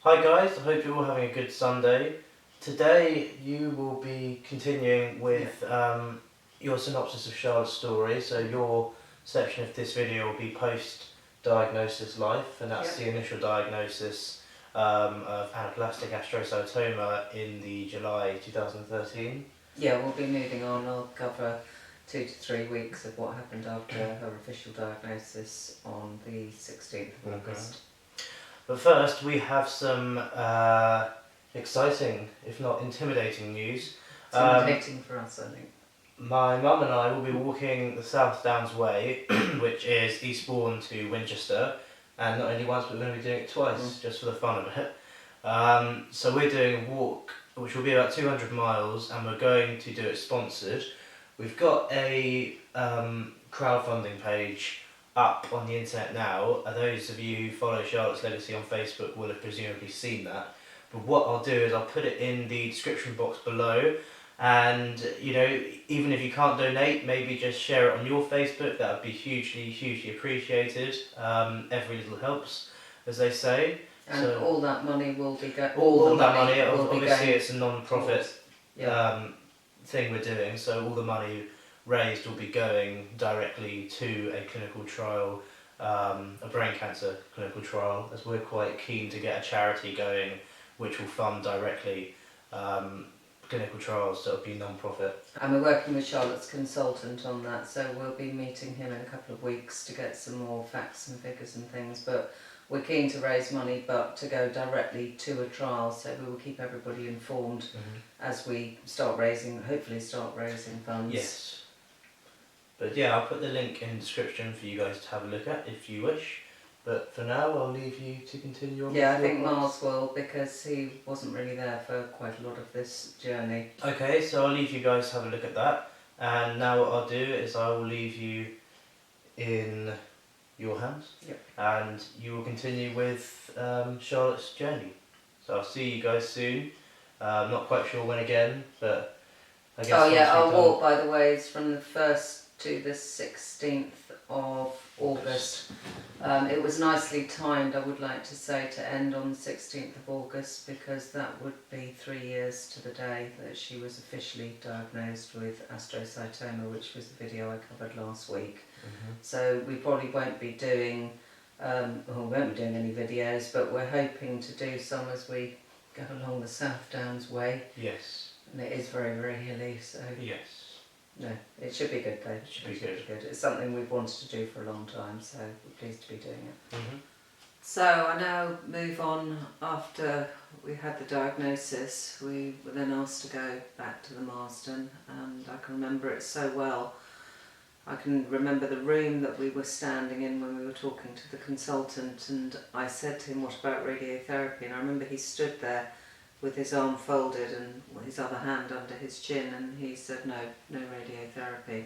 Hi guys, I hope you're all having a good Sunday. Today you will be continuing with your synopsis of Charlotte's story. So your section of this video will be post-diagnosis life, and that's the initial diagnosis of anaplastic astrocytoma in the July 2013. Yeah, we'll be moving on. I'll cover 2 to 3 weeks of what happened after her official diagnosis on the 16th of August. But first, we have some exciting, if not intimidating news. Intimidating for us, I think. My mum and I will be walking the South Downs Way, which is Eastbourne to Winchester, and not only once, but we're going to be doing it twice, just for the fun of it. So we're doing a walk, which will be about 200 miles, and we're going to do it sponsored. We've got a crowdfunding page up on the internet now. Those of you who follow Charlotte's Legacy on Facebook will have presumably seen that. But what I'll do is I'll put it in the description box below, and even if you can't donate, maybe just share it on your Facebook. That would be hugely appreciated. Every little helps, as they say. And so all that money will be going. All that money, obviously, it's a non-profit thing we're doing, so all the money raised will be going directly to a clinical trial, a brain cancer clinical trial, as we're quite keen to get a charity going which will fund directly clinical trials, so it'll be non-profit. And we're working with Charlotte's consultant on that, so we'll be meeting him in a couple of weeks to get some more facts and figures and things, but we're keen to raise money, but to go directly to a trial, so we will keep everybody informed as we hopefully start raising funds. Yes. But yeah, I'll put the link in the description for you guys to have a look at if you wish. But for now, I'll leave you to continue on. Yeah, I think Miles will, because he wasn't really there for quite a lot of this journey. Okay, so I'll leave you guys to have a look at that. And now what I'll do is I will leave you in your hands. Yep. And you will continue with Charlotte's journey. So I'll see you guys soon. I'm not quite sure when again, but I guess... Oh yeah, our walk, by the way, is from the 1st to the 16th of August. It was nicely timed, I would like to say, to end on the 16th of August, because that would be 3 years to the day that she was officially diagnosed with astrocytoma, which was the video I covered last week. So we probably won't be doing any videos, but we're hoping to do some as we go along the South Downs Way. Yes. And it is very hilly, so... Yes. No, it should be good though. It should be good. It's something we've wanted to do for a long time, so we're pleased to be doing it. So I now move on. After we had the diagnosis, we were then asked to go back to the Marsden, and I can remember it so well. I can remember the room that we were standing in when we were talking to the consultant, and I said to him, "What about radiotherapy?" And I remember he stood there with his arm folded and his other hand under his chin, and he said, no radiotherapy.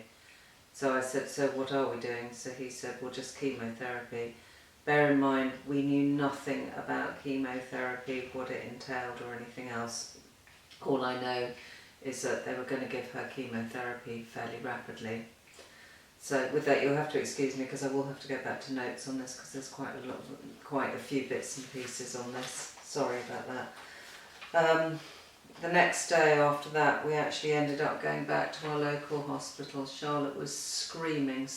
So I said, "So what are we doing?" So he said, "Well, just chemotherapy." Bear in mind, we knew nothing about chemotherapy, what it entailed or anything else. All I know is that they were going to give her chemotherapy fairly rapidly. So with that, you'll have to excuse me, because I will have to go back to notes on this, because there's quite a few bits and pieces on this. Sorry about that. The next day after that, we actually ended up going back to our local hospital. Charlotte was screaming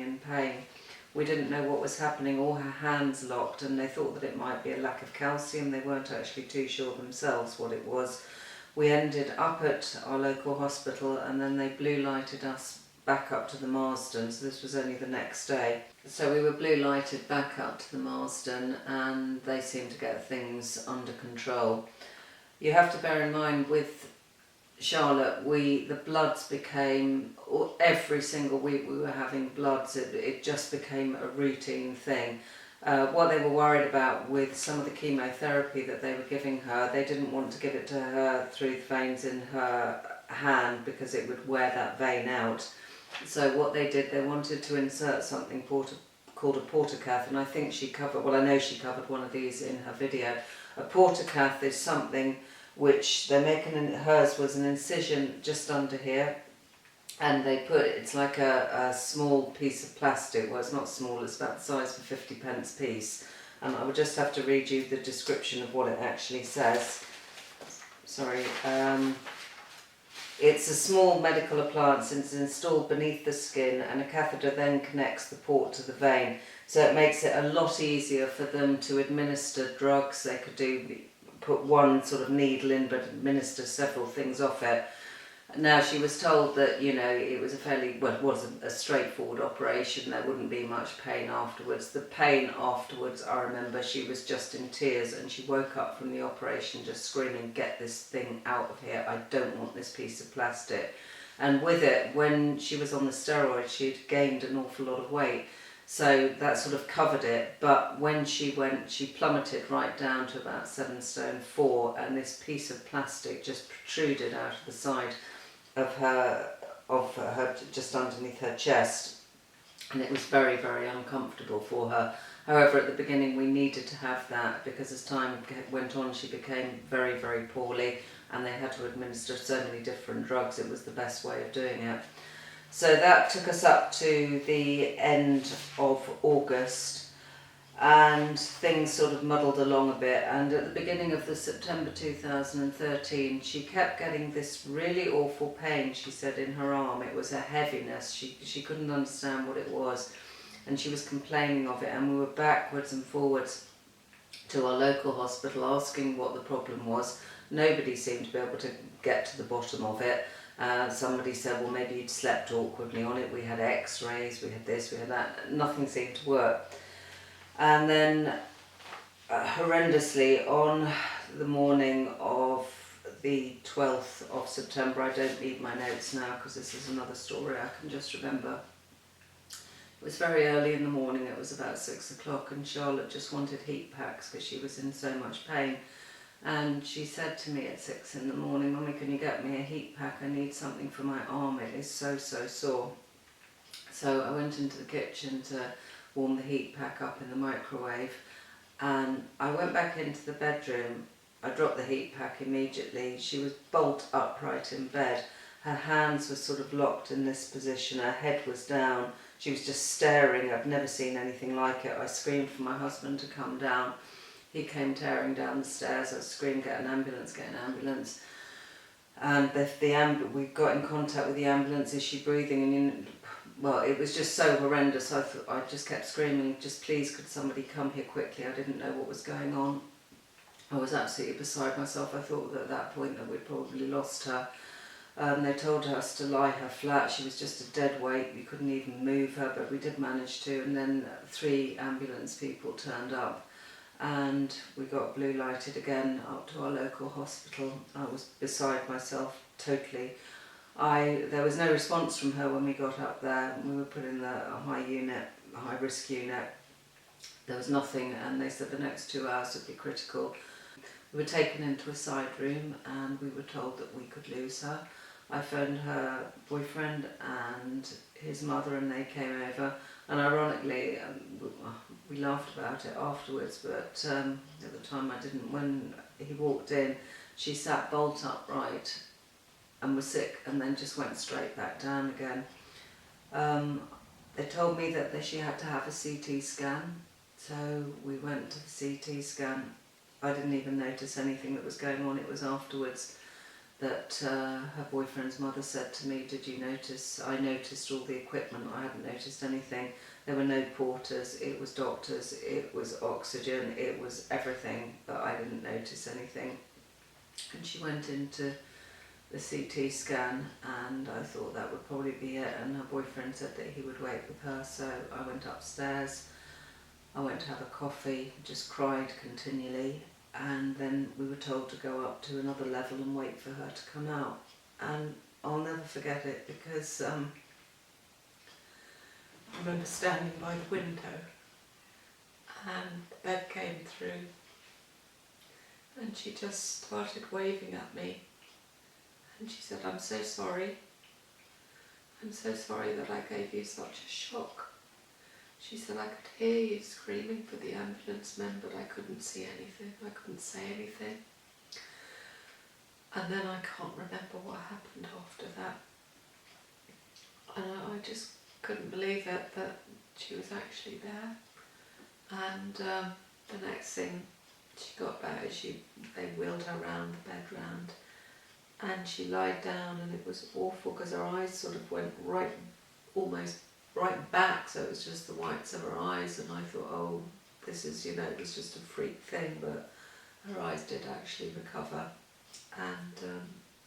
in pain. We didn't know what was happening. All her hands locked, and they thought that it might be a lack of calcium. They weren't actually too sure themselves what it was. We ended up at our local hospital, and then they blue lighted us back up to the Marsden. So this was only the next day. So we were blue lighted back up to the Marsden, and they seemed to get things under control. You have to bear in mind, with Charlotte, the bloods became, every single week we were having bloods. It just became a routine thing. What they were worried about with some of the chemotherapy that they were giving her, they didn't want to give it to her through the veins in her hand, because it would wear that vein out. So what they did, they wanted to insert something called a portacath, and I think I know she covered one of these in her video. A portacath is something which they're making, hers was an incision just under here, and it's like a small piece of plastic. Well, it's not small, it's about the size of a 50p piece, And I would just have to read you the description of what it actually says. Sorry. It's a small medical appliance and it's installed beneath the skin, and a catheter then connects the port to the vein. So it makes it a lot easier for them to administer drugs. They could put one sort of needle in but administer several things off it. Now, she was told that, it was it was a straightforward operation. There wouldn't be much pain afterwards. The pain afterwards, I remember, she was just in tears, and she woke up from the operation just screaming, "Get this thing out of here. I don't want this piece of plastic." And with it, when she was on the steroids, she'd gained an awful lot of weight. So that sort of covered it. But when she went, she plummeted right down to about 7 stone 4, and this piece of plastic just protruded out of the side of her just underneath her chest, and it was very, very uncomfortable for her. However, at the beginning we needed to have that because as time went on she became very, very poorly, and they had to administer so many different drugs. It was the best way of doing it. So that took us up to the end of August, and things sort of muddled along a bit. And at the beginning of the September 2013, she kept getting this really awful pain, she said, in her arm. It was a heaviness. She couldn't understand what it was, and she was complaining of it. And we were backwards and forwards to our local hospital asking what the problem was. Nobody seemed to be able to get to the bottom of it. Somebody said, well, maybe you'd slept awkwardly on it. We had x-rays, we had this, we had that. Nothing seemed to work. And then horrendously, on the morning of the 12th of September, I don't need my notes now because this is another story I can just remember. It was very early in the morning, it was about 6 o'clock, and Charlotte just wanted heat packs because she was in so much pain. And she said to me at 6 in the morning, "Mummy, can you get me a heat pack? I need something for my arm, it is so, so sore." So I went into the kitchen to warm the heat pack up in the microwave, and I went back into the bedroom. I dropped the heat pack immediately. She was bolt upright in bed. Her hands were sort of locked in this position, her head was down. She was just staring. I've never seen anything like it. I screamed for my husband to come down. He came tearing down the stairs. I screamed, "Get an ambulance, get an ambulance." And we got in contact with the ambulance. "Is she breathing?" And well, it was just so horrendous. I just kept screaming, "Just please, could somebody come here quickly?" I didn't know what was going on. I was absolutely beside myself. I thought that at that point that we'd probably lost her. They told us to lie her flat. She was just a dead weight. We couldn't even move her, but we did manage to. And then 3 ambulance people turned up, and we got blue lighted again up to our local hospital. I was beside myself totally. There was no response from her when we got up there. We were put in the high risk unit. There was nothing, and they said the next 2 hours would be critical. We were taken into a side room, and we were told that we could lose her. I phoned her boyfriend and his mother, and they came over. And ironically, we laughed about it afterwards, but at the time I didn't. When he walked in, she sat bolt upright and was sick, and then just went straight back down again. They told me that she had to have a CT scan, so we went to the CT scan. I didn't even notice anything that was going on. It was afterwards that her boyfriend's mother said to me, "Did you notice?" I noticed all the equipment. I hadn't noticed anything. There were no porters, it was doctors, it was oxygen, it was everything, but I didn't notice anything. And she went into the CT scan, and I thought that would probably be it, and her boyfriend said that he would wait with her. So I went upstairs, I went to have a coffee, just cried continually, and then we were told to go up to another level and wait for her to come out. And I'll never forget it, because I remember standing by the window, and the bed came through, and she just started waving at me. And she said, "I'm so sorry. I'm so sorry that I gave you such a shock." She said, "I could hear you screaming for the ambulance men, but I couldn't see anything. I couldn't say anything." And then I can't remember what happened after that. And I just couldn't believe it, that she was actually there. And the next thing she got back is they wheeled her round the bed round, and she lied down, and it was awful because her eyes sort of went almost right back, so it was just the whites of her eyes, and I thought, oh, this is, it was just a freak thing, but her eyes did actually recover, and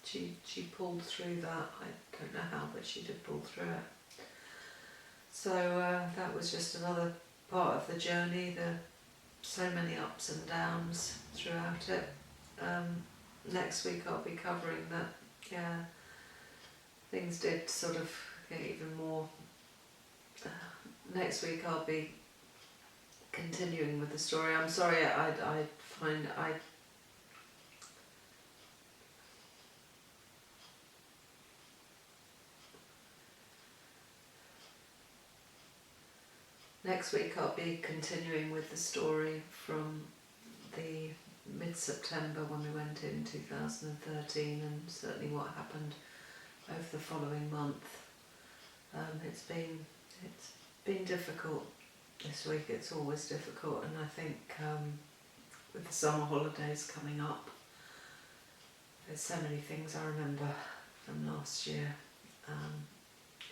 she pulled through that. I don't know how, but she did pull through it. So that was just another part of the journey. So many ups and downs throughout it. Next week I'll be covering that. Yeah, things did sort of get even more. Next week I'll be continuing with the story. I'm sorry, next week I'll be continuing with the story from the mid-September when we went in 2013, and certainly what happened over the following month. It's been difficult this week. It's always difficult, and I think with the summer holidays coming up, there's so many things I remember from last year.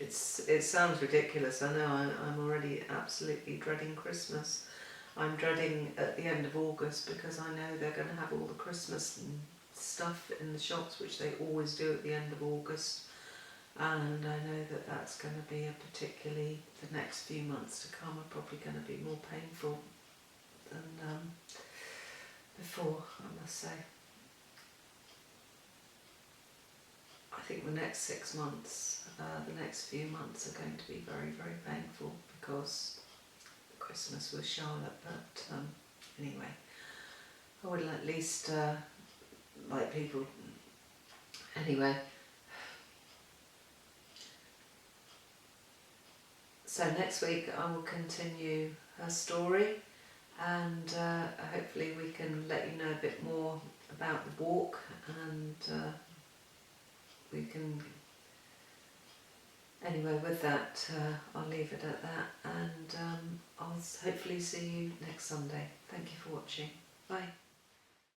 It sounds ridiculous, I know. I'm already absolutely dreading Christmas. I'm dreading at the end of August because I know they're going to have all the Christmas and stuff in the shops, which they always do at the end of August, and I know that that's going to be particularly the next few months to come are probably going to be more painful than before, I must say. I think the next 6 months, the next few months are going to be very, very painful because Christmas with Charlotte, but anyway, I would at least like people. Anyway, so next week I will continue her story, and hopefully we can let you know a bit more about the walk, and we can. Anyway, with that, I'll leave it at that, and I'll hopefully see you next Sunday. Thank you for watching. Bye.